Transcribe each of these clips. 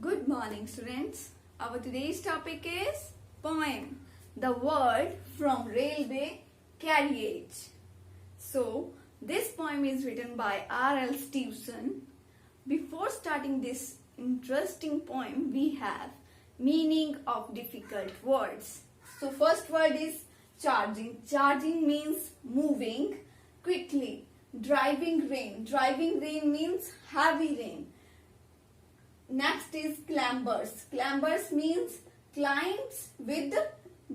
Good morning, students. Our today's topic is poem, The World from Railway Carriage. So, this poem is written by R.L. Stevenson. Before starting this interesting poem, we have meaning of difficult words. So, first word is charging. Charging means moving quickly. Driving rain. Driving rain means heavy rain. Next is clambers. Clambers means climbs with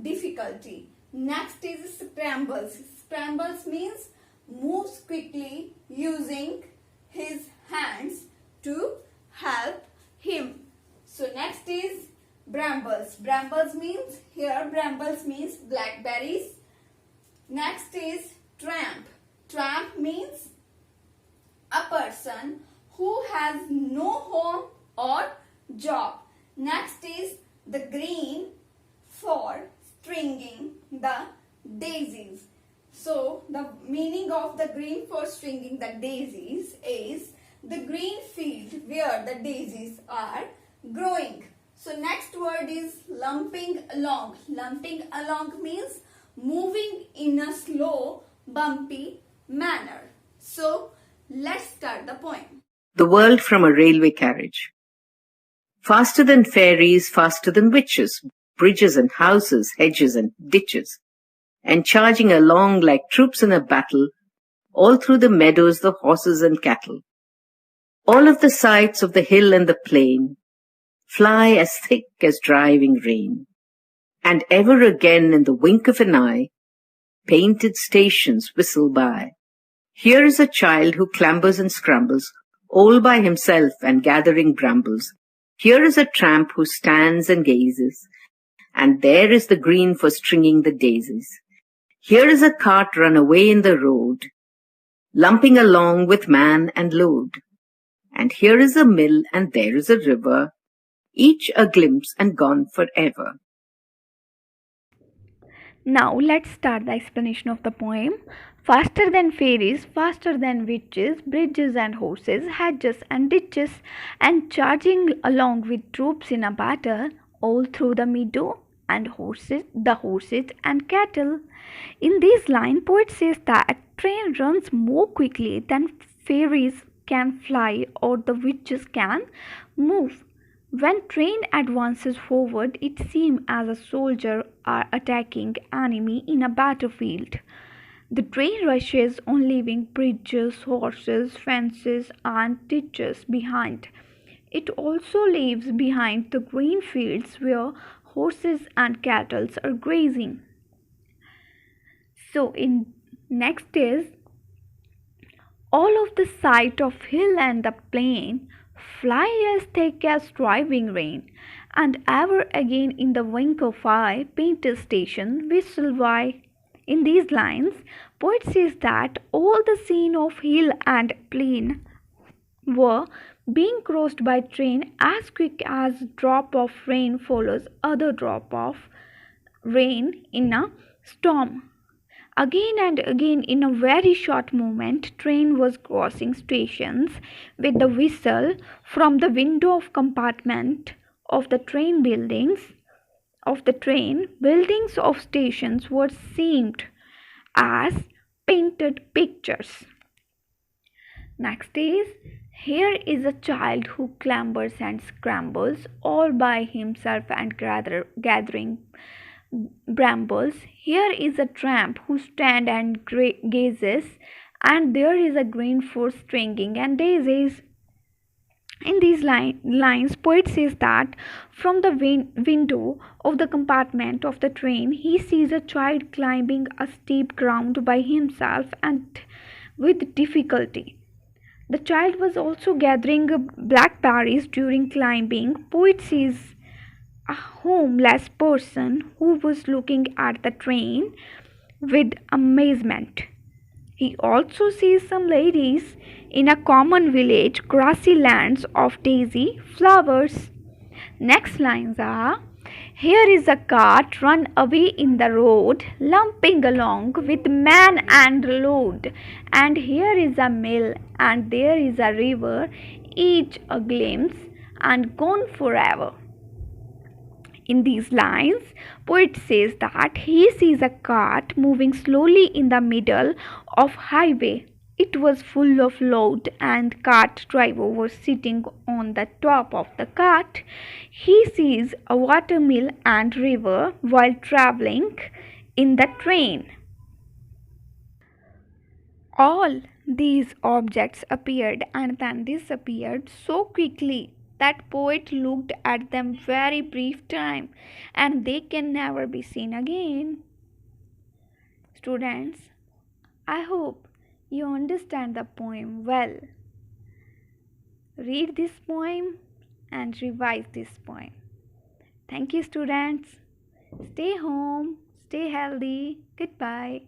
difficulty. Next is scrambles. Scrambles means moves quickly using his hands to help him. So next is brambles. Brambles means blackberries. Next is tramp. Tramp means a person who has no home or job. Next is the green for stringing the daisies. So the meaning of the green for stringing the daisies is the green field where the daisies are growing. So next word is lumping along. Lumping along means moving in a slow, bumpy manner. So let's start the poem. The world from a railway carriage. Faster than fairies, faster than witches, bridges and houses, hedges and ditches, and charging along like troops in a battle, all through the meadows the horses and cattle. All of the sights of the hill and the plain fly as thick as driving rain, and ever again in the wink of an eye, painted stations whistle by. Here is a child who clambers and scrambles, all by himself and gathering brambles. Here is a tramp who stands and gazes, and there is the green for stringing the daisies. Here is a cart run away in the road, lumping along with man and load. And here is a mill, and there is a river, each a glimpse and gone forever. Now let's start the explanation of the poem. Faster than fairies, faster than witches, bridges and horses, hedges and ditches, and charging along with troops in a battle, all through the meadow, and the horses and cattle. In this line, poet says that train runs more quickly than fairies can fly or the witches can move. When train advances forward, it seems as a soldier are attacking enemy in a battlefield. The train rushes on, leaving bridges, horses, fences, and ditches behind. It also leaves behind the green fields where horses and cattle are grazing. So, next is all of the sight of hill and the plain fly as thick as driving rain, and ever again in the wink of eye, painted station whistle by. In these lines, poet says that all the scene of hill and plain were being crossed by train as quick as drop of rain follows other drop of rain in a storm. Again and again in a very short moment, train was crossing stations with the whistle from the window of compartment of the train. Buildings of stations were seemed as painted pictures. Next is, here is a child who clambers and scrambles all by himself and gathering brambles. Here is a tramp who stands and gazes, and there is a green for stringing and daisies. In these lines, poet says that from the window of the compartment of the train, he sees a child climbing a steep ground by himself and with difficulty. The child was also gathering blackberries during climbing. Poet sees a homeless person who was looking at the train with amazement. He also sees some ladies in a common village, grassy lands of daisy flowers. Next lines are, here is a cart run away in the road, lumping along with man and load. And here is a mill, and there is a river, each a glimpse and gone forever. In these lines, poet says that he sees a cart moving slowly in the middle of highway. It was full of load and cart driver was sitting on the top of the cart. He sees a watermill and river while traveling in the train. All these objects appeared and then disappeared so quickly that poet looked at them very brief time and they can never be seen again. Students, I hope you understand the poem well. Read this poem and revise this poem. Thank you, students. Stay home, stay healthy. Goodbye.